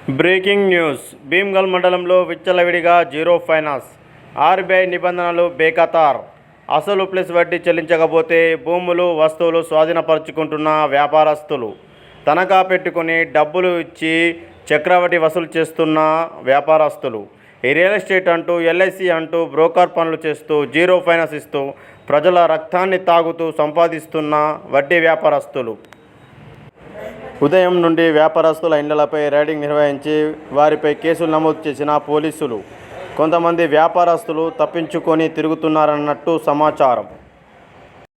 Breaking news. Bheemgal మండలంలో విచ్చలవిడిగా zero finance. RBI నిబంధనలు బేఖతార్. అసలు ప్లస్ వడ్డీ చెల్లించకపోతే భూములు, వస్తువులు స్వాధీనపరుచుకుంటున్న వ్యాపారస్తులు. తనఖా పెట్టుకుని డబ్బులు ఇచ్చి చక్రవడ్డీ వసూలు చేస్తున్న వ్యాపారస్తులు. ఈ రియల్ ఎస్టేట్ అంటూ, ఎల్ఐసి అంటూ బ్రోకర్ పనులు చేస్తూ, జీరో ఫైనాన్స్ ఇస్తూ ప్రజల రక్తాన్ని తాగుతూ సంపాదిస్తున్న వడ్డీ వ్యాపారస్తులు. ఉదయం నుండి వ్యాపారస్తుల ఇండ్లపై రైడింగ్ నిర్వహించి వారిపై కేసులు నమోదు చేసిన పోలీసులు. కొంతమంది వ్యాపారస్తులు తప్పించుకొని తిరుగుతున్నారన్నట్టు సమాచారం.